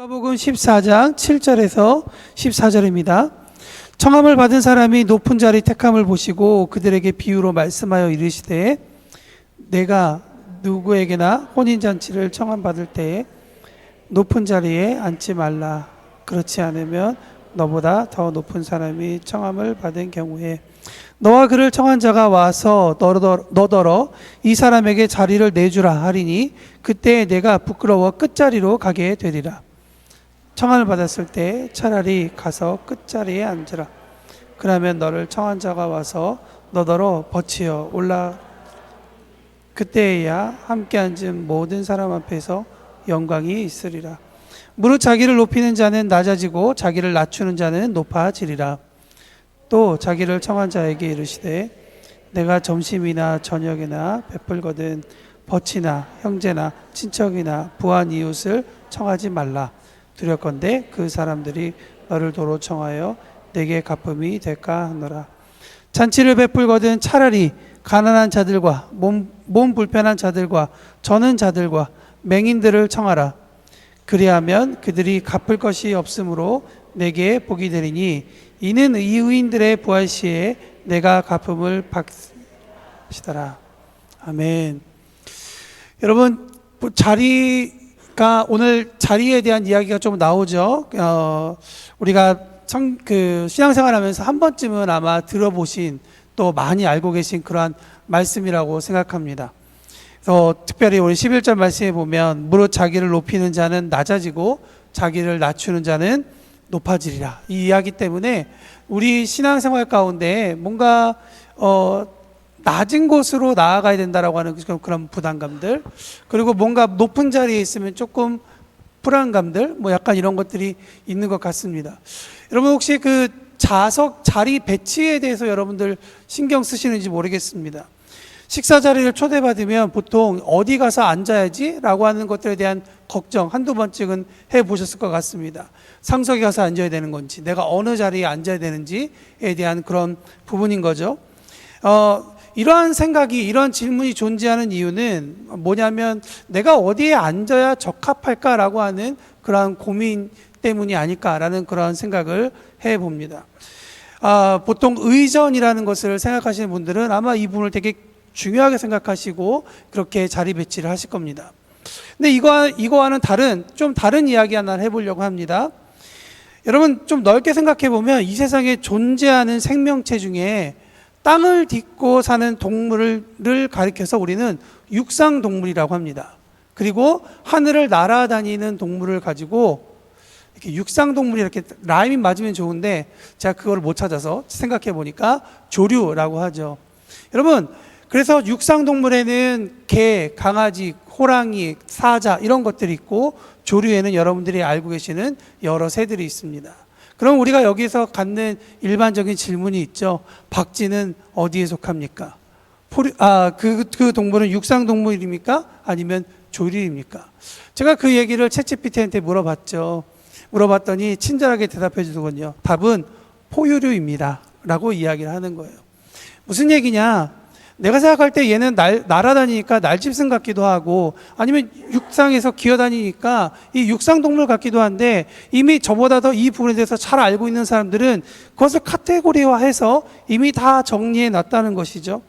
누가복음 14장 7절에서 14절입니다. 청함을 받은 사람이 높은 자리 택함을 보시고 그들에게 비유로 말씀하여 이르시되 내가 누구에게나 혼인잔치를 청함받을 때에 높은 자리에 앉지 말라. 그렇지 않으면 너보다 더 높은 사람이 청함을 받은 경우에 너와 그를 청한 자가 와서 너더러 이 사람에게 자리를 내주라 하리니 그때 내가 부끄러워 끝자리로 가게 되리라. 청함을 받았을 때 차라리 가서 끝자리에 앉으라. 그러면 너를 청한 자가 와서 너더러 버치어 올라 그때에야 함께 앉은 모든 사람 앞에서 영광이 있으리라. 무릇 자기를 높이는 자는 낮아지고 자기를 낮추는 자는 높아지리라. 또 자기를 청한 자에게 이르시되 내가 점심이나 저녁이나 베풀거든 버치나 형제나 친척이나 부한 이웃을 청하지 말라. 두렵건대 그 사람들이 너를 도로 청하여 내게 갚음이 될까 하노라. 잔치를 베풀거든 차라리 가난한 자들과 몸 불편한 자들과 저는 자들과 맹인들을 청하라. 그리하면 그들이 갚을 것이 없으므로 내게 복이 되리니 이는 이 의인들의 부활 시에 내가 갚음을 받으시더라. 아멘. 여러분, 오늘 자리에 대한 이야기가 좀 나오죠. 우리가 신앙생활하면서 한 번쯤은 아마 들어보신 또 많이 알고 계신 그러한 말씀이라고 생각합니다. 그래서 특별히 우리 11절 말씀에 보면 무릇 자기를 높이는 자는 낮아지고 자기를 낮추는 자는 높아지리라. 이 이야기 때문에 우리 신앙생활 가운데 뭔가 낮은 곳으로 나아가야 된다라고 하는 그런 부담감들, 그리고 뭔가 높은 자리에 있으면 조금 불안감들, 약간 이런 것들이 있는 것 같습니다. 여러분 혹시 그 자리 배치에 대해서 여러분들 신경 쓰시는지 모르겠습니다. 식사 자리를 초대받으면 보통 어디 가서 앉아야지 라고 하는 것들에 대한 걱정 한두 번씩은 해보셨을 것 같습니다. 상석에 가서 앉아야 되는 건지, 내가 어느 자리에 앉아야 되는지에 대한 그런 부분인 거죠. 이러한 생각이, 이러한 질문이 존재하는 이유는 뭐냐면 내가 어디에 앉아야 적합할까라고 하는 그러한 고민 때문이 아닐까라는 그런 생각을 해봅니다. 보통 의전이라는 것을 생각하시는 분들은 아마 이 부분을 되게 중요하게 생각하시고 그렇게 자리 배치를 하실 겁니다. 근데 이거와는 좀 다른 이야기 하나를 해보려고 합니다. 여러분 좀 넓게 생각해 보면 이 세상에 존재하는 생명체 중에 땅을 딛고 사는 동물을 가리켜서 우리는 육상동물이라고 합니다. 그리고 하늘을 날아다니는 동물을 가지고 이렇게 육상동물이 이렇게 라임이 맞으면 좋은데 제가 그걸 못 찾아서 생각해 보니까 조류라고 하죠. 여러분 그래서 육상동물에는 개, 강아지, 호랑이, 사자 이런 것들이 있고 조류에는 여러분들이 알고 계시는 여러 새들이 있습니다. 그럼 우리가 여기서 갖는 일반적인 질문이 있죠. 박쥐는 어디에 속합니까? 그 동물은 육상동물입니까? 아니면 조류입니까? 제가 그 얘기를 챗GPT한테 물어봤더니 친절하게 대답해 주더군요. 답은 포유류입니다 라고 이야기를 하는 거예요. 무슨 얘기냐? 내가 생각할 때 얘는 날아다니니까 날짐승 같기도 하고 아니면 육상에서 기어다니니까 이 육상동물 같기도 한데 이미 저보다 더 이 부분에 대해서 잘 알고 있는 사람들은 그것을 카테고리화해서 이미 다 정리해 놨다는 것이죠.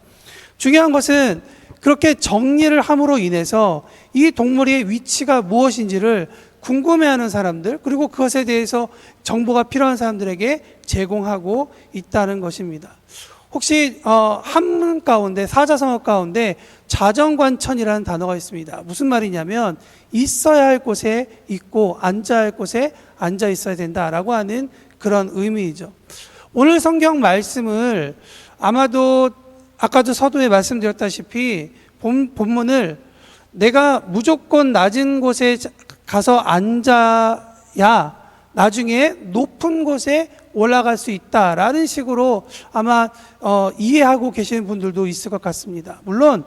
중요한 것은 그렇게 정리를 함으로 인해서 이 동물의 위치가 무엇인지를 궁금해하는 사람들, 그리고 그것에 대해서 정보가 필요한 사람들에게 제공하고 있다는 것입니다. 혹시 한문 가운데, 사자성어 가운데 자정관천이라는 단어가 있습니다. 무슨 말이냐면 있어야 할 곳에 있고 앉아야 할 곳에 앉아 있어야 된다라고 하는 그런 의미이죠. 오늘 성경 말씀을 아마도 아까도 서두에 말씀드렸다시피 본문을 내가 무조건 낮은 곳에 가서 앉아야 나중에 높은 곳에 올라갈 수 있다라는 식으로 아마 이해하고 계시는 분들도 있을 것 같습니다. 물론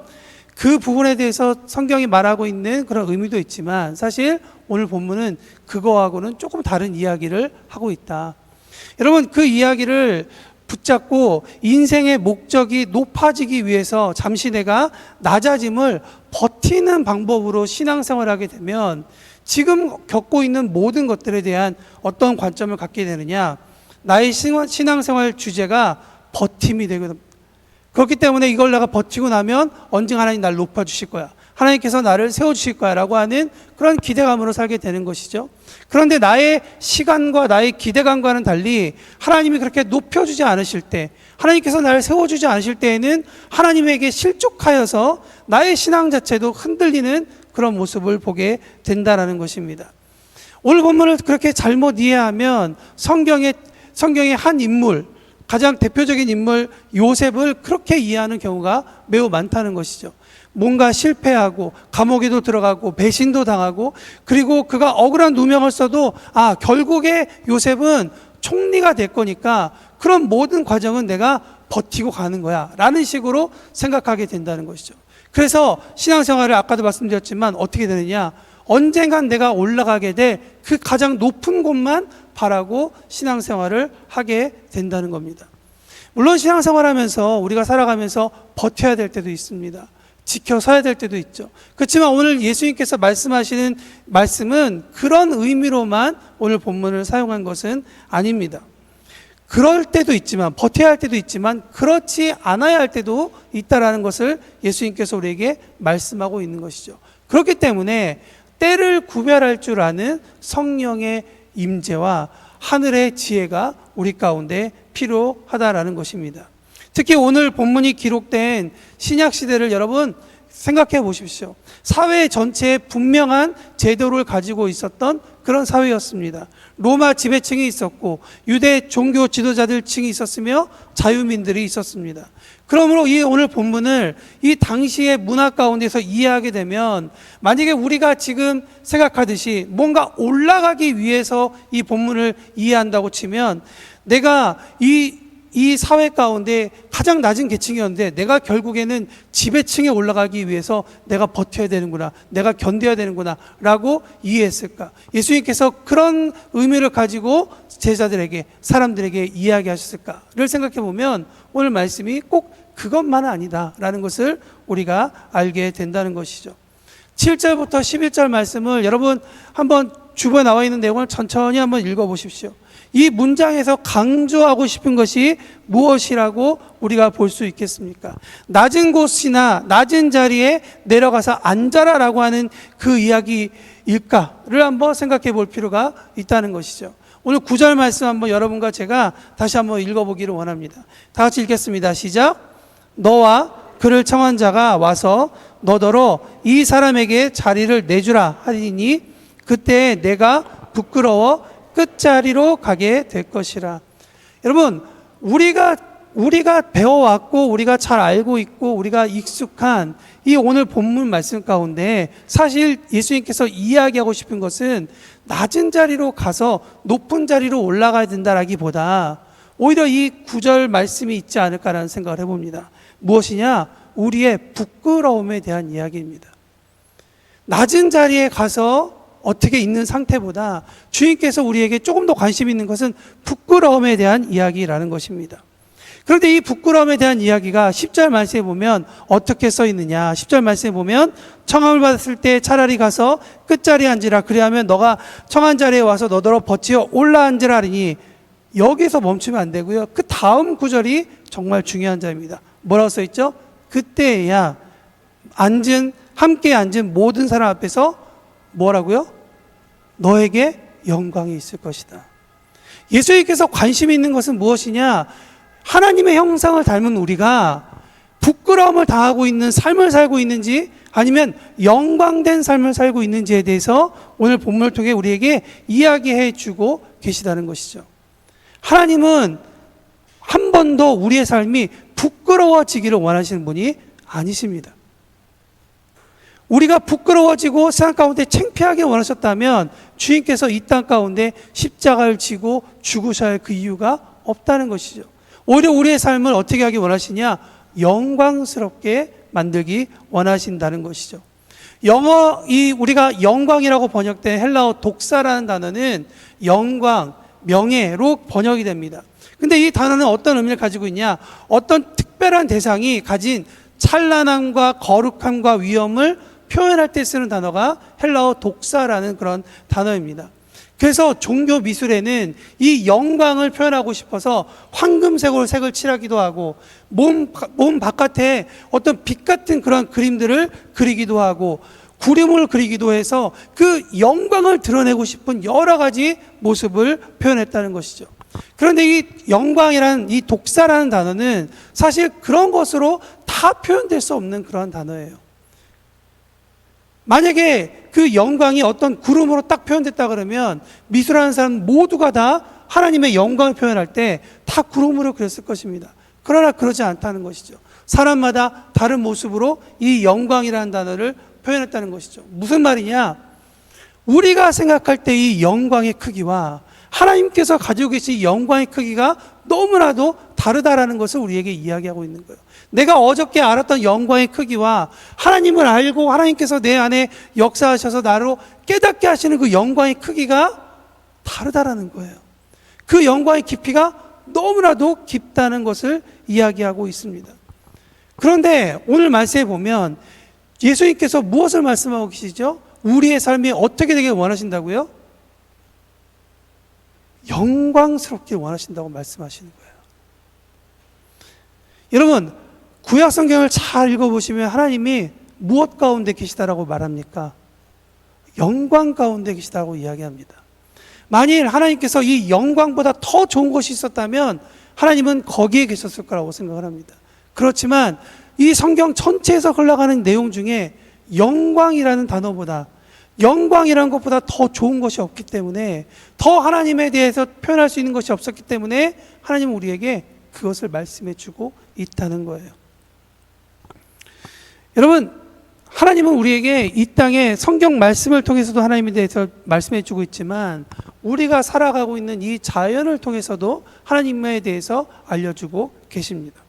그 부분에 대해서 성경이 말하고 있는 그런 의미도 있지만 사실 오늘 본문은 그거하고는 조금 다른 이야기를 하고 있다. 여러분 그 이야기를 붙잡고 인생의 목적이 높아지기 위해서 잠시 내가 낮아짐을 버티는 방법으로 신앙생활을 하게 되면 지금 겪고 있는 모든 것들에 대한 어떤 관점을 갖게 되느냐? 나의 신앙생활 주제가 버팀이 되거든. 그렇기 때문에 이걸 내가 버티고 나면 언젠가 하나님 나를 높여주실 거야. 하나님께서 나를 세워주실 거야 라고 하는 그런 기대감으로 살게 되는 것이죠. 그런데 나의 시간과 나의 기대감과는 달리 하나님이 그렇게 높여주지 않으실 때, 하나님께서 나를 세워주지 않으실 때에는 하나님에게 실족하여서 나의 신앙 자체도 흔들리는 그런 모습을 보게 된다는 것입니다. 오늘 본문을 그렇게 잘못 이해하면 성경의 한 인물, 가장 대표적인 인물 요셉을 그렇게 이해하는 경우가 매우 많다는 것이죠. 뭔가 실패하고 감옥에도 들어가고 배신도 당하고, 그리고 그가 억울한 누명을 써도 결국에 요셉은 총리가 될 거니까 그런 모든 과정은 내가 버티고 가는 거야 라는 식으로 생각하게 된다는 것이죠. 그래서 신앙생활을 아까도 말씀드렸지만 어떻게 되느냐, 언젠간 내가 올라가게 될 그 가장 높은 곳만 바라고 신앙생활을 하게 된다는 겁니다. 물론 신앙생활하면서 우리가 살아가면서 버텨야 될 때도 있습니다. 지켜서야 될 때도 있죠. 그렇지만 오늘 예수님께서 말씀하시는 말씀은 그런 의미로만 오늘 본문을 사용한 것은 아닙니다. 그럴 때도 있지만, 버텨야 할 때도 있지만 그렇지 않아야 할 때도 있다라는 것을 예수님께서 우리에게 말씀하고 있는 것이죠. 그렇기 때문에 때를 구별할 줄 아는 성령의 임재와 하늘의 지혜가 우리 가운데 필요하다라는 것입니다. 특히 오늘 본문이 기록된 신약 시대를 여러분 생각해 보십시오. 사회 전체에 분명한 제도를 가지고 있었던 그런 사회였습니다. 로마 지배층이 있었고 유대 종교 지도자들층이 있었으며 자유민들이 있었습니다. 그러므로 이 오늘 본문을 이 당시의 문화 가운데서 이해하게 되면, 만약에 우리가 지금 생각하듯이 뭔가 올라가기 위해서 이 본문을 이해한다고 치면, 내가 이 사회 가운데 가장 낮은 계층이었는데 내가 결국에는 지배층에 올라가기 위해서 내가 버텨야 되는구나, 내가 견뎌야 되는구나 라고 이해했을까? 예수님께서 그런 의미를 가지고 제자들에게, 사람들에게 이야기하셨을까를 생각해 보면 오늘 말씀이 꼭 그것만은 아니다라는 것을 우리가 알게 된다는 것이죠. 7절부터 11절 말씀을 여러분 한번 주변에 나와 있는 내용을 천천히 한번 읽어보십시오. 이 문장에서 강조하고 싶은 것이 무엇이라고 우리가 볼 수 있겠습니까? 낮은 곳이나 낮은 자리에 내려가서 앉아라 라고 하는 그 이야기일까를 한번 생각해 볼 필요가 있다는 것이죠. 오늘 9절 말씀 한번 여러분과 제가 다시 한번 읽어보기를 원합니다. 다 같이 읽겠습니다. 시작. 너와 그를 청한 자가 와서 너더러 이 사람에게 자리를 내주라 하리니 그때 내가 부끄러워 끝자리로 가게 될 것이라. 여러분, 우리가 배워왔고 우리가 잘 알고 있고 우리가 익숙한 이 오늘 본문 말씀 가운데 사실 예수님께서 이야기하고 싶은 것은 낮은 자리로 가서 높은 자리로 올라가야 된다라기보다 오히려 이 9절 말씀이 있지 않을까라는 생각을 해봅니다. 무엇이냐? 우리의 부끄러움에 대한 이야기입니다. 낮은 자리에 가서 어떻게 있는 상태보다 주님께서 우리에게 조금 더 관심 있는 것은 부끄러움에 대한 이야기라는 것입니다. 그런데 이 부끄러움에 대한 이야기가 10절 말씀에 보면 어떻게 써 있느냐? 10절 말씀에 보면 청함을 받았을 때 차라리 가서 끝자리에 앉으라. 그리하면 너가 청한 자리에 와서 너더러 버티어 올라앉으라 하리니, 여기서 멈추면 안 되고요. 그 다음 구절이 정말 중요한 점입니다. 뭐라고 써 있죠? 그때야 함께 앉은 모든 사람 앞에서 뭐라고요? 너에게 영광이 있을 것이다. 예수님께서 관심 있는 것은 무엇이냐? 하나님의 형상을 닮은 우리가 부끄러움을 당하고 있는 삶을 살고 있는지 아니면 영광된 삶을 살고 있는지에 대해서 오늘 본문을 통해 우리에게 이야기해 주고 계시다는 것이죠. 하나님은 한 번도 우리의 삶이 부끄러워지기를 원하시는 분이 아니십니다. 우리가 부끄러워지고 세상 가운데 창피하게 원하셨다면 주님께서 이 땅 가운데 십자가를 지고 죽으셔야 할 그 이유가 없다는 것이죠. 오히려 우리의 삶을 어떻게 하기 원하시냐? 영광스럽게 만들기 원하신다는 것이죠. 우리가 영광이라고 번역된 헬라어 독사라는 단어는 영광, 명예로 번역이 됩니다. 근데 이 단어는 어떤 의미를 가지고 있냐? 어떤 특별한 대상이 가진 찬란함과 거룩함과 위엄을 표현할 때 쓰는 단어가 헬라어 독사라는 그런 단어입니다. 그래서 종교 미술에는 이 영광을 표현하고 싶어서 황금색으로 색을 칠하기도 하고 몸 바깥에 어떤 빛 같은 그런 그림들을 그리기도 하고 구름을 그리기도 해서 그 영광을 드러내고 싶은 여러 가지 모습을 표현했다는 것이죠. 그런데 이 영광이라는 이 독사라는 단어는 사실 그런 것으로 다 표현될 수 없는 그런 단어예요. 만약에 그 영광이 어떤 구름으로 딱 표현됐다 그러면 미술하는 사람 모두가 다 하나님의 영광을 표현할 때 다 구름으로 그렸을 것입니다. 그러나 그러지 않다는 것이죠. 사람마다 다른 모습으로 이 영광이라는 단어를 표현했다는 것이죠. 무슨 말이냐? 우리가 생각할 때 이 영광의 크기와 하나님께서 가지고 계신 영광의 크기가 너무나도 다르다라는 것을 우리에게 이야기하고 있는 거예요. 내가 어저께 알았던 영광의 크기와 하나님을 알고 하나님께서 내 안에 역사하셔서 나로 깨닫게 하시는 그 영광의 크기가 다르다라는 거예요. 그 영광의 깊이가 너무나도 깊다는 것을 이야기하고 있습니다. 그런데 오늘 말씀에 보면 예수님께서 무엇을 말씀하고 계시죠? 우리의 삶이 어떻게 되길 원하신다고요? 영광스럽길 원하신다고 말씀하시는 거예요. 여러분, 구약 성경을 잘 읽어보시면 하나님이 무엇 가운데 계시다라고 말합니까? 영광 가운데 계시다고 이야기합니다. 만일 하나님께서 이 영광보다 더 좋은 것이 있었다면 하나님은 거기에 계셨을 거라고 생각을 합니다. 그렇지만 이 성경 전체에서 흘러가는 내용 중에 영광이라는 단어보다, 영광이라는 것보다 더 좋은 것이 없기 때문에, 더 하나님에 대해서 표현할 수 있는 것이 없었기 때문에 하나님은 우리에게 그것을 말씀해 주고 있다는 거예요. 여러분, 하나님은 우리에게 이 땅에 성경 말씀을 통해서도 하나님에 대해서 말씀해 주고 있지만 우리가 살아가고 있는 이 자연을 통해서도 하나님에 대해서 알려주고 계십니다.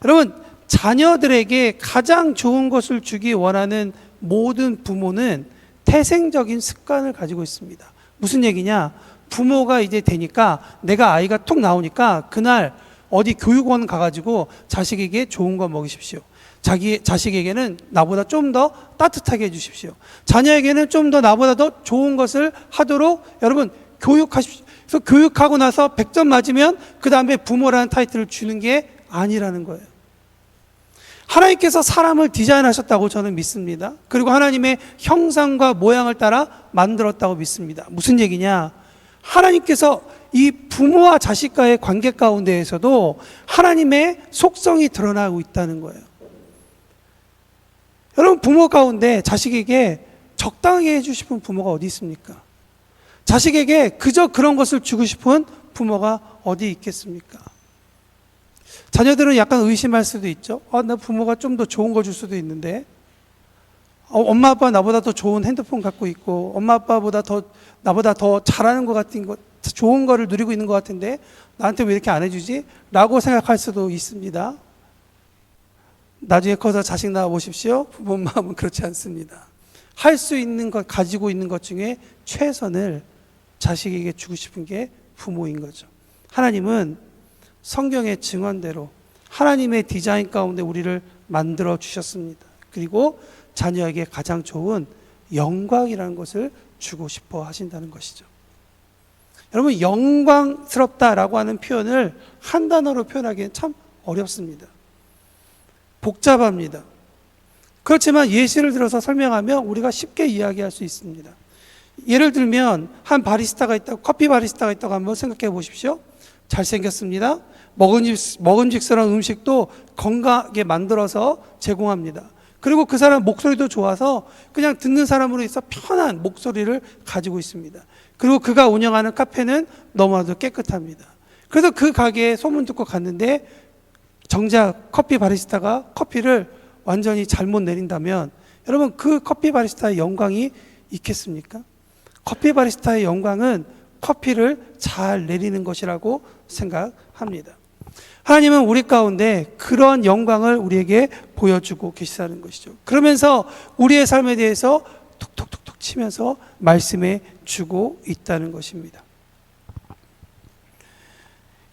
여러분, 자녀들에게 가장 좋은 것을 주기 원하는 모든 부모는 태생적인 습관을 가지고 있습니다. 무슨 얘기냐? 부모가 이제 되니까, 내가 아이가 툭 나오니까 그날 어디 교육원 가가지고 자식에게 좋은 거 먹이십시오. 자기 자식에게는 나보다 좀 더 따뜻하게 해주십시오. 자녀에게는 좀 더 나보다 더 좋은 것을 하도록 여러분 교육하십시오. 그래서 교육하고 나서 100점 맞으면 그 다음에 부모라는 타이틀을 주는 게 아니라는 거예요. 하나님께서 사람을 디자인하셨다고 저는 믿습니다. 그리고 하나님의 형상과 모양을 따라 만들었다고 믿습니다. 무슨 얘기냐? 하나님께서 이 부모와 자식과의 관계 가운데에서도 하나님의 속성이 드러나고 있다는 거예요. 여러분, 부모 가운데 자식에게 적당하게 해주고 싶은 부모가 어디 있습니까? 자식에게 그저 그런 것을 주고 싶은 부모가 어디 있겠습니까? 자녀들은 약간 의심할 수도 있죠. 나 부모가 좀 더 좋은 거 줄 수도 있는데, 엄마 아빠 나보다 더 좋은 핸드폰 갖고 있고, 엄마 아빠보다 더 나보다 더 잘하는 것 같은 것, 좋은 거를 누리고 있는 것 같은데 나한테 왜 이렇게 안 해주지? 라고 생각할 수도 있습니다. 나중에 커서 자식 낳아 보십시오. 부모 마음은 그렇지 않습니다. 할 수 있는 것, 가지고 있는 것 중에 최선을 자식에게 주고 싶은 게 부모인 거죠. 하나님은 성경의 증언대로 하나님의 디자인 가운데 우리를 만들어 주셨습니다. 그리고 자녀에게 가장 좋은 영광이라는 것을 주고 싶어 하신다는 것이죠. 여러분, 영광스럽다라고 하는 표현을 한 단어로 표현하기엔 참 어렵습니다. 복잡합니다. 그렇지만 예시를 들어서 설명하면 우리가 쉽게 이야기할 수 있습니다. 예를 들면 한 바리스타가 있다고, 커피 바리스타가 있다고 한번 생각해 보십시오. 잘생겼습니다. 먹음직스러운 음식도 건강하게 만들어서 제공합니다. 그리고 그 사람 목소리도 좋아서 그냥 듣는 사람으로 해서 편한 목소리를 가지고 있습니다. 그리고 그가 운영하는 카페는 너무나도 깨끗합니다. 그래서 그 가게에 소문 듣고 갔는데 정작 커피 바리스타가 커피를 완전히 잘못 내린다면 여러분, 그 커피 바리스타의 영광이 있겠습니까? 커피 바리스타의 영광은 커피를 잘 내리는 것이라고 생각합니다. 하나님은 우리 가운데 그런 영광을 우리에게 보여주고 계시다는 것이죠. 그러면서 우리의 삶에 대해서 톡톡톡톡 치면서 말씀해 주고 있다는 것입니다.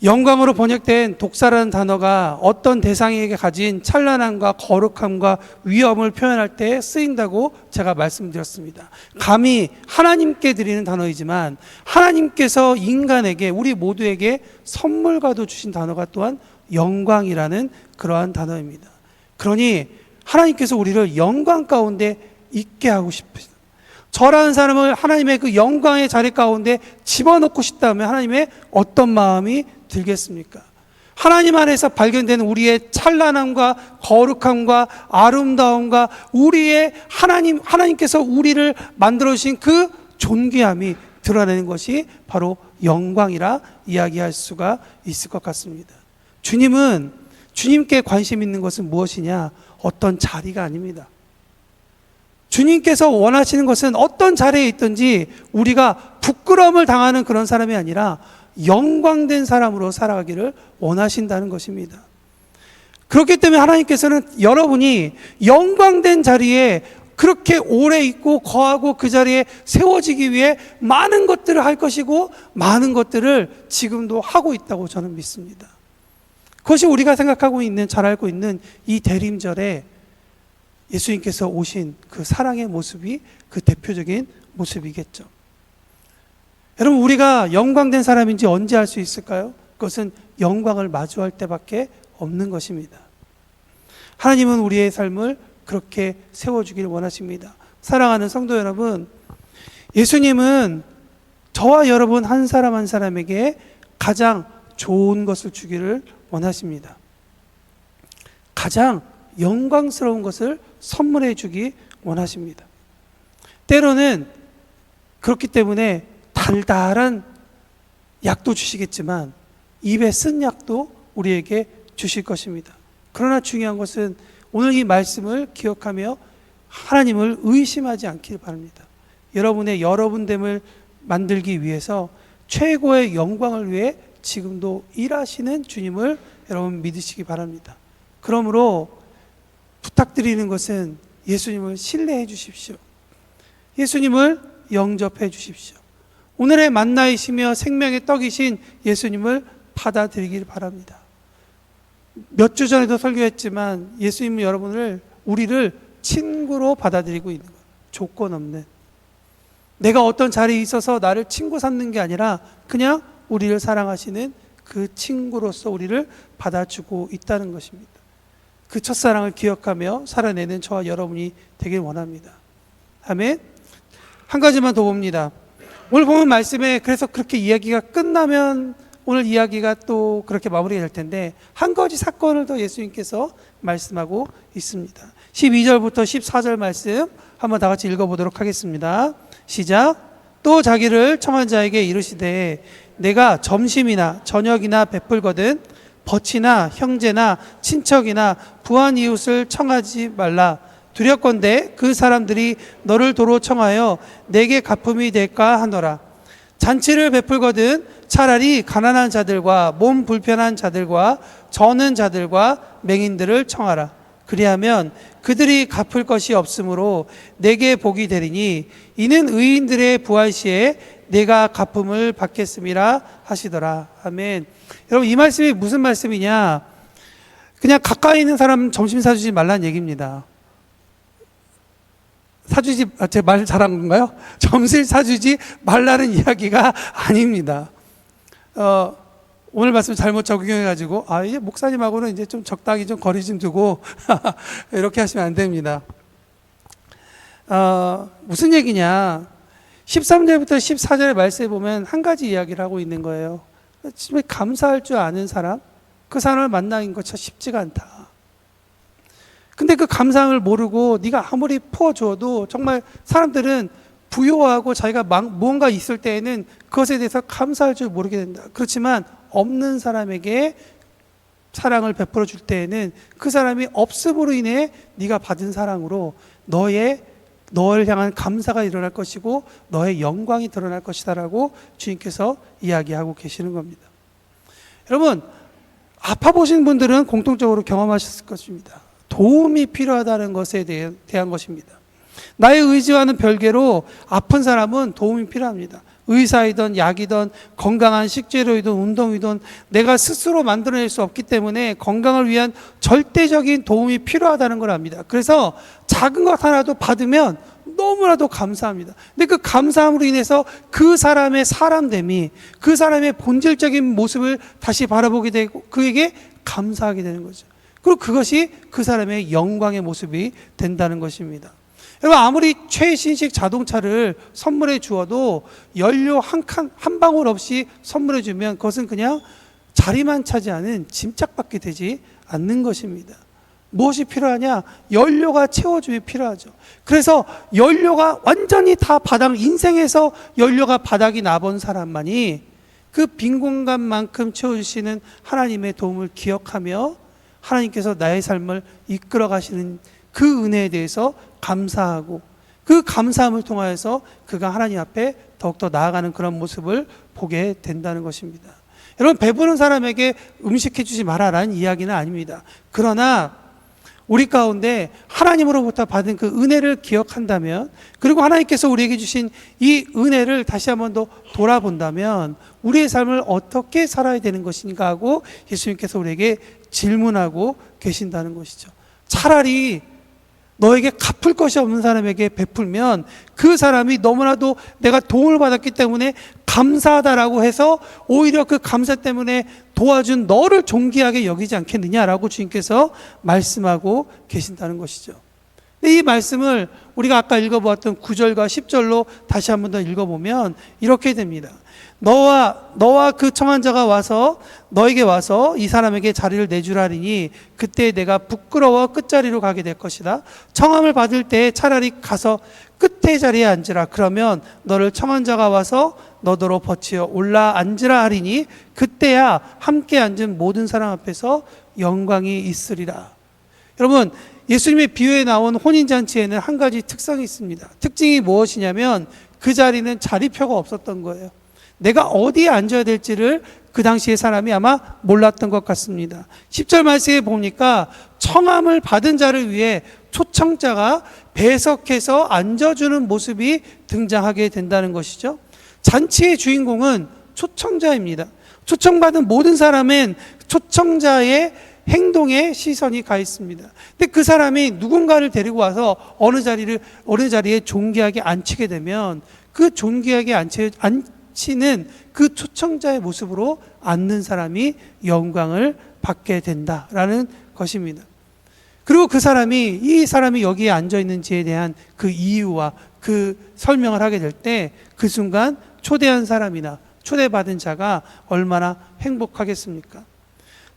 영광으로 번역된 독사라는 단어가 어떤 대상에게 가진 찬란함과 거룩함과 위엄을 표현할 때 쓰인다고 제가 말씀드렸습니다. 감히 하나님께 드리는 단어이지만 하나님께서 인간에게, 우리 모두에게 선물과도 주신 단어가 또한 영광이라는 그러한 단어입니다. 그러니 하나님께서 우리를 영광 가운데 있게 하고 싶으시다. 저라는 사람을 하나님의 그 영광의 자리 가운데 집어넣고 싶다면 하나님의 어떤 마음이 들겠습니까? 하나님 안에서 발견되는 우리의 찬란함과 거룩함과 아름다움과 우리의 하나님께서 우리를 만들어주신 그 존귀함이 드러내는 것이 바로 영광이라 이야기할 수가 있을 것 같습니다. 주님께 관심 있는 것은 무엇이냐? 어떤 자리가 아닙니다. 주님께서 원하시는 것은 어떤 자리에 있든지 우리가 부끄러움을 당하는 그런 사람이 아니라 영광된 사람으로 살아가기를 원하신다는 것입니다. 그렇기 때문에 하나님께서는 여러분이 영광된 자리에 그렇게 오래 있고 거하고 그 자리에 세워지기 위해 많은 것들을 할 것이고 많은 것들을 지금도 하고 있다고 저는 믿습니다. 그것이 우리가 생각하고 있는, 잘 알고 있는 이 대림절에 예수님께서 오신 그 사랑의 모습이 그 대표적인 모습이겠죠. 여러분, 우리가 영광된 사람인지 언제 알 수 있을까요? 그것은 영광을 마주할 때밖에 없는 것입니다. 하나님은 우리의 삶을 그렇게 세워주길 원하십니다. 사랑하는 성도 여러분, 예수님은 저와 여러분 한 사람 한 사람에게 가장 좋은 것을 주기를 원하십니다. 가장 영광스러운 것을 선물해 주기 원하십니다. 때로는 그렇기 때문에 달달한 약도 주시겠지만 입에 쓴 약도 우리에게 주실 것입니다. 그러나 중요한 것은 오늘 이 말씀을 기억하며 하나님을 의심하지 않길 바랍니다. 여러분의 여러분됨을 만들기 위해서 최고의 영광을 위해 지금도 일하시는 주님을 여러분 믿으시기 바랍니다. 그러므로 부탁드리는 것은 예수님을 신뢰해 주십시오. 예수님을 영접해 주십시오. 오늘의 만나이시며 생명의 떡이신 예수님을 받아들이길 바랍니다. 몇 주 전에도 설교했지만 예수님은 우리를 친구로 받아들이고 있는 거예요. 조건 없는. 내가 어떤 자리에 있어서 나를 친구 삼는 게 아니라 그냥 우리를 사랑하시는 그 친구로서 우리를 받아주고 있다는 것입니다. 그 첫사랑을 기억하며 살아내는 저와 여러분이 되길 원합니다. 아멘. 한 가지만 더 봅니다. 오늘 보면 말씀에 그래서 그렇게 이야기가 끝나면 오늘 이야기가 또 그렇게 마무리가 될 텐데 한 가지 사건을 더 예수님께서 말씀하고 있습니다. 12절부터 14절 말씀 한번 다 같이 읽어보도록 하겠습니다. 시작. 또 자기를 청한 자에게 이르시되 내가 점심이나 저녁이나 베풀거든 벗이나 형제나 친척이나 부한 이웃을 청하지 말라. 두렵건대 그 사람들이 너를 도로 청하여 내게 갚음이 될까 하노라. 잔치를 베풀거든 차라리 가난한 자들과 몸 불편한 자들과 저는 자들과 맹인들을 청하라. 그리하면 그들이 갚을 것이 없으므로 내게 복이 되리니 이는 의인들의 부활 시에 내가 갚음을 받겠음이라 하시더라. 아멘. 여러분, 이 말씀이 무슨 말씀이냐? 그냥 가까이 있는 사람 점심 사주지 말라는 얘기입니다. 제 말 잘한 건가요? 점심 사주지 말라는 이야기가 아닙니다. 오늘 말씀 잘못 적용해가지고, 이제 목사님하고는 이제 좀 적당히 좀 거리 좀 두고, 이렇게 하시면 안 됩니다. 무슨 얘기냐? 13절부터 14절의 말씀에 보면 한 가지 이야기를 하고 있는 거예요. 정말 감사할 줄 아는 사람, 그 사람을 만나는 것 참 쉽지가 않다. 근데 그 감상을 모르고 네가 아무리 퍼줘도 정말 사람들은 부요하고 자기가 무언가 있을 때에는 그것에 대해서 감사할 줄 모르게 된다. 그렇지만 없는 사람에게 사랑을 베풀어 줄 때에는 그 사람이 없음으로 인해 네가 받은 사랑으로 너를 향한 감사가 일어날 것이고 너의 영광이 드러날 것이다 라고 주님께서 이야기하고 계시는 겁니다. 여러분, 아파 보신 분들은 공통적으로 경험하셨을 것입니다. 도움이 필요하다는 것에 대한 것입니다. 나의 의지와는 별개로 아픈 사람은 도움이 필요합니다. 의사이든 약이든 건강한 식재료이든 운동이든 내가 스스로 만들어낼 수 없기 때문에 건강을 위한 절대적인 도움이 필요하다는 걸 압니다. 그래서 작은 것 하나도 받으면 너무나도 감사합니다. 근데 그 감사함으로 인해서 그 사람의 사람됨이, 그 사람의 본질적인 모습을 다시 바라보게 되고 그에게 감사하게 되는 거죠. 그리고 그것이 그 사람의 영광의 모습이 된다는 것입니다. 여러분, 아무리 최신식 자동차를 선물해 주어도 연료 한 방울 없이 선물해 주면 그것은 그냥 자리만 차지하는 짐짝밖에 되지 않는 것입니다. 무엇이 필요하냐? 연료가 채워줌이 필요하죠. 그래서 연료가 완전히 다 인생에서 연료가 바닥이 나본 사람만이 그 빈 공간만큼 채워주시는 하나님의 도움을 기억하며 하나님께서 나의 삶을 이끌어 가시는 그 은혜에 대해서 감사하고 그 감사함을 통하여서 그가 하나님 앞에 더욱더 나아가는 그런 모습을 보게 된다는 것입니다. 여러분, 배부른 사람에게 음식해 주지 마라라는 이야기는 아닙니다. 그러나 우리 가운데 하나님으로부터 받은 그 은혜를 기억한다면, 그리고 하나님께서 우리에게 주신 이 은혜를 다시 한번 더 돌아본다면 우리의 삶을 어떻게 살아야 되는 것인가 하고 예수님께서 우리에게 질문하고 계신다는 것이죠. 차라리 너에게 갚을 것이 없는 사람에게 베풀면 그 사람이 너무나도 내가 도움을 받았기 때문에 감사하다라고 해서 오히려 그 감사 때문에 도와준 너를 존귀하게 여기지 않겠느냐라고 주님께서 말씀하고 계신다는 것이죠. 이 말씀을 우리가 아까 읽어보았던 9절과 10절로 다시 한 번 더 읽어보면 이렇게 됩니다. 너와 그 청한 자가 와서 너에게 와서 이 사람에게 자리를 내주라 하리니 그때 내가 부끄러워 끝자리로 가게 될 것이다. 청함을 받을 때 차라리 가서 끝에 자리에 앉으라. 그러면 너를 청한 자가 와서 너더러 버치어 올라 앉으라 하리니 그때야 함께 앉은 모든 사람 앞에서 영광이 있으리라. 여러분, 예수님의 비유에 나온 혼인잔치에는 한 가지 특성이 있습니다. 특징이 무엇이냐면 그 자리는 자리표가 없었던 거예요. 내가 어디에 앉아야 될지를 그 당시의 사람이 아마 몰랐던 것 같습니다. 10절 말씀에 보니까 청함을 받은 자를 위해 초청자가 배석해서 앉아주는 모습이 등장하게 된다는 것이죠. 잔치의 주인공은 초청자입니다. 초청받은 모든 사람은 초청자의 행동에 시선이 가 있습니다. 근데 그 사람이 누군가를 데리고 와서 어느 자리에 존귀하게 앉히게 되면 그 존귀하게 앉히는 그 초청자의 모습으로 앉는 사람이 영광을 받게 된다라는 것입니다. 그리고 이 사람이 여기에 앉아 있는지에 대한 그 이유와 그 설명을 하게 될 때 그 순간 초대한 사람이나 초대받은 자가 얼마나 행복하겠습니까?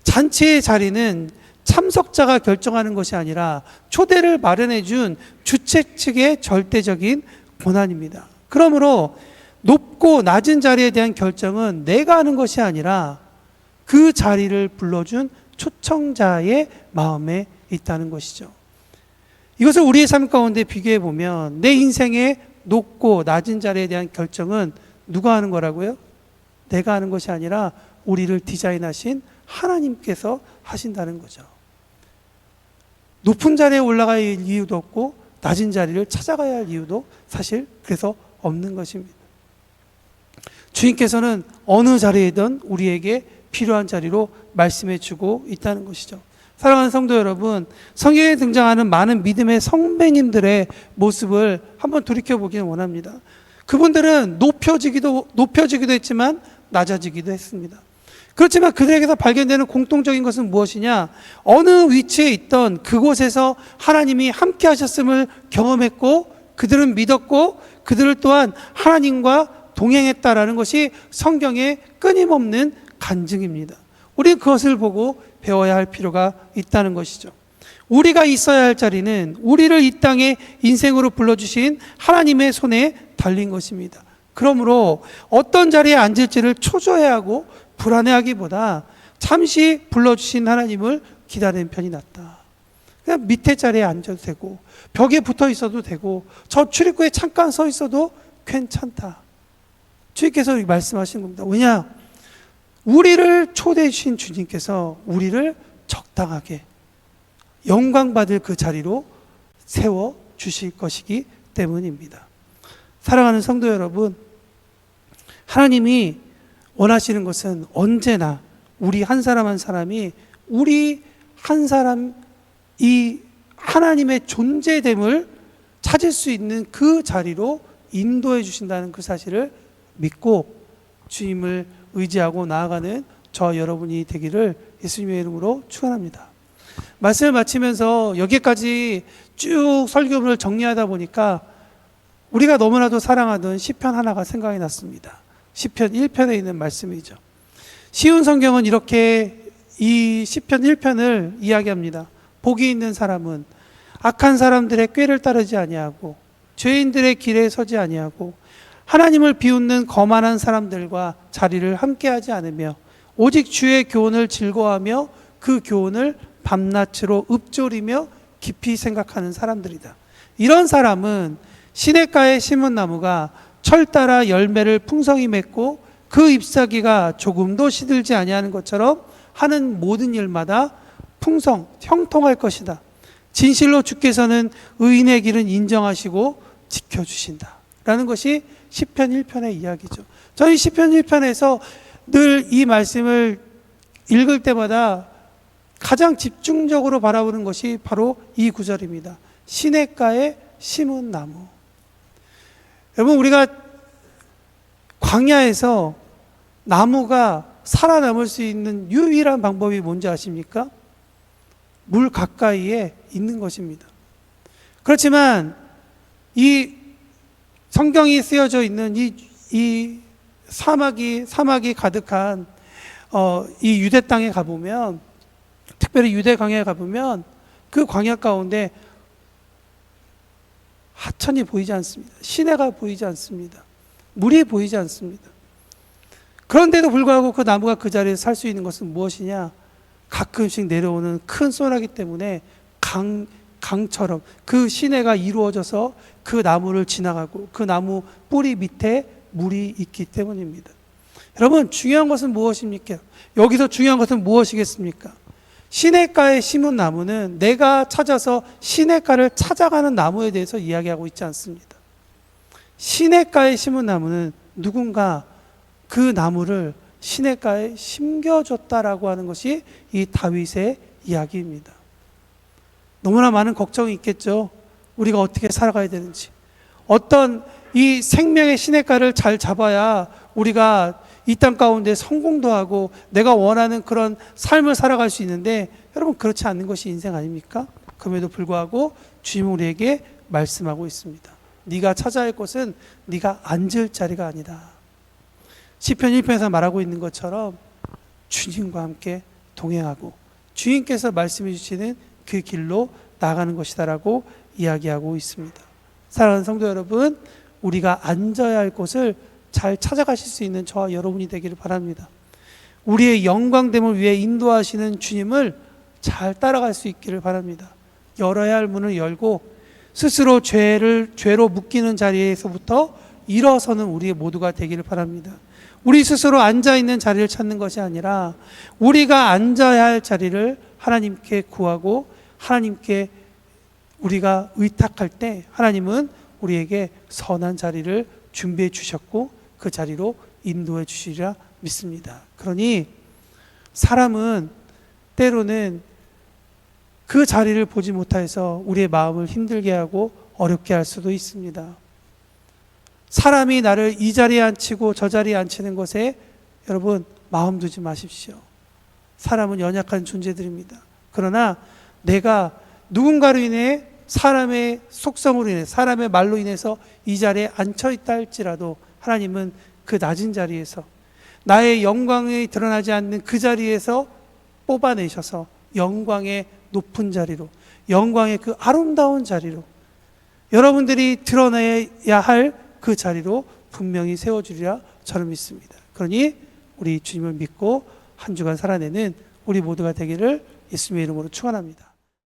잔치의 자리는 참석자가 결정하는 것이 아니라 초대를 마련해 준 주최 측의 절대적인 권한입니다. 그러므로 높고 낮은 자리에 대한 결정은 내가 하는 것이 아니라 그 자리를 불러준 초청자의 마음에 있다는 것이죠. 이것을 우리의 삶 가운데 비교해 보면 내 인생의 높고 낮은 자리에 대한 결정은 누가 하는 거라고요? 내가 하는 것이 아니라 우리를 디자인하신 하나님께서 하신다는 거죠. 높은 자리에 올라갈 이유도 없고 낮은 자리를 찾아가야 할 이유도 사실 그래서 없는 것입니다. 주님께서는 어느 자리에든 우리에게 필요한 자리로 말씀해 주고 있다는 것이죠. 사랑하는 성도 여러분, 성경에 등장하는 많은 믿음의 선배님들의 모습을 한번 돌이켜보기를 원합니다. 그분들은 높여지기도 했지만 낮아지기도 했습니다. 그렇지만 그들에게서 발견되는 공통적인 것은 무엇이냐? 어느 위치에 있던 그곳에서 하나님이 함께 하셨음을 경험했고 그들은 믿었고 그들을 또한 하나님과 동행했다라는 것이 성경의 끊임없는 간증입니다. 우리는 그것을 보고 배워야 할 필요가 있다는 것이죠. 우리가 있어야 할 자리는 우리를 이 땅에 인생으로 불러주신 하나님의 손에 달린 것입니다. 그러므로 어떤 자리에 앉을지를 초조해하고 불안해하기보다 잠시 불러주신 하나님을 기다리는 편이 낫다. 그냥 밑에 자리에 앉아도 되고 벽에 붙어 있어도 되고 저 출입구에 잠깐 서 있어도 괜찮다. 주님께서 말씀하시는 겁니다. 왜냐? 우리를 초대해 주신 주님께서 우리를 적당하게 영광받을 그 자리로 세워 주실 것이기 때문입니다. 사랑하는 성도 여러분, 하나님이 원하시는 것은 언제나 우리 한 사람 한 사람이 우리 한 사람 이 하나님의 존재됨을 찾을 수 있는 그 자리로 인도해 주신다는 그 사실을 믿고 주님을 의지하고 나아가는 저와 여러분이 되기를 예수님의 이름으로 축원합니다. 말씀을 마치면서 여기까지 쭉 설교를 정리하다 보니까 우리가 너무나도 사랑하던 시편 하나가 생각이 났습니다. 시편 1편에 있는 말씀이죠. 쉬운 성경은 이렇게 이 시편 1편을 이야기합니다. 복이 있는 사람은 악한 사람들의 꾀를 따르지 아니하고 죄인들의 길에 서지 아니하고 하나님을 비웃는 거만한 사람들과 자리를 함께하지 않으며 오직 주의 교훈을 즐거워하며 그 교훈을 밤낮으로 읊조리며 깊이 생각하는 사람들이다. 이런 사람은 시냇가에 심은 나무가 철 따라 열매를 풍성히 맺고 그 잎사귀가 조금도 시들지 아니하는 것처럼 하는 모든 일마다 형통할 것이다. 진실로 주께서는 의인의 길은 인정하시고 지켜주신다. 라는 것이 시편 1편의 이야기죠. 저희 시편 1편에서 늘 이 말씀을 읽을 때마다 가장 집중적으로 바라보는 것이 바로 이 구절입니다. 시냇가에 심은 나무. 여러분, 우리가 광야에서 나무가 살아남을 수 있는 유일한 방법이 뭔지 아십니까? 물 가까이에 있는 것입니다. 그렇지만 이 성경이 쓰여져 있는 이 사막이 가득한 이 유대 땅에 가보면, 특별히 유대 광야에 가보면 그 광야 가운데 하천이 보이지 않습니다. 시내가 보이지 않습니다. 물이 보이지 않습니다. 그런데도 불구하고 그 나무가 그 자리에 살 수 있는 것은 무엇이냐? 가끔씩 내려오는 큰 소나기 때문에 강처럼 그 시내가 이루어져서 그 나무를 지나가고 그 나무 뿌리 밑에 물이 있기 때문입니다. 여러분, 중요한 것은 무엇입니까? 여기서 중요한 것은 무엇이겠습니까? 시냇가에 심은 나무는 내가 찾아서 시냇가를 찾아가는 나무에 대해서 이야기하고 있지 않습니다. 시냇가에 심은 나무는 누군가 그 나무를 시냇가에 심겨줬다라고 하는 것이 이 다윗의 이야기입니다. 너무나 많은 걱정이 있겠죠. 우리가 어떻게 살아가야 되는지, 어떤 이 생명의 시냇가를 잘 잡아야 우리가 이 땅 가운데 성공도 하고 내가 원하는 그런 삶을 살아갈 수 있는데, 여러분, 그렇지 않는 것이 인생 아닙니까? 그럼에도 불구하고 주님은 우리에게 말씀하고 있습니다. 네가 찾아야 할 곳은 네가 앉을 자리가 아니다. 시편 1편에서 말하고 있는 것처럼 주님과 함께 동행하고 주님께서 말씀해 주시는 그 길로 나가는 것이다라고 이야기하고 있습니다. 사랑하는 성도 여러분, 우리가 앉아야 할 곳을 잘 찾아가실 수 있는 저와 여러분이 되기를 바랍니다. 우리의 영광됨을 위해 인도하시는 주님을 잘 따라갈 수 있기를 바랍니다. 열어야 할 문을 열고 스스로 죄로 묶이는 자리에서부터 일어서는 우리 모두가 되기를 바랍니다. 우리 스스로 앉아있는 자리를 찾는 것이 아니라 우리가 앉아야 할 자리를 하나님께 구하고 하나님께 우리가 의탁할 때 하나님은 우리에게 선한 자리를 준비해 주셨고 그 자리로 인도해 주시리라 믿습니다. 그러니 사람은 때로는 그 자리를 보지 못해서 우리의 마음을 힘들게 하고 어렵게 할 수도 있습니다. 사람이 나를 이 자리에 앉히고 저 자리에 앉히는 것에 여러분 마음 두지 마십시오. 사람은 연약한 존재들입니다. 그러나 내가 누군가로 인해 사람의 속성으로 인해 사람의 말로 인해서 이 자리에 앉혀있다 할지라도 하나님은 그 낮은 자리에서 나의 영광이 드러나지 않는 그 자리에서 뽑아내셔서 영광의 높은 자리로, 영광의 그 아름다운 자리로, 여러분들이 드러내야 할 그 자리로 분명히 세워주리라 저는 믿습니다. 그러니 우리 주님을 믿고 한 주간 살아내는 우리 모두가 되기를 예수님의 이름으로 축원합니다.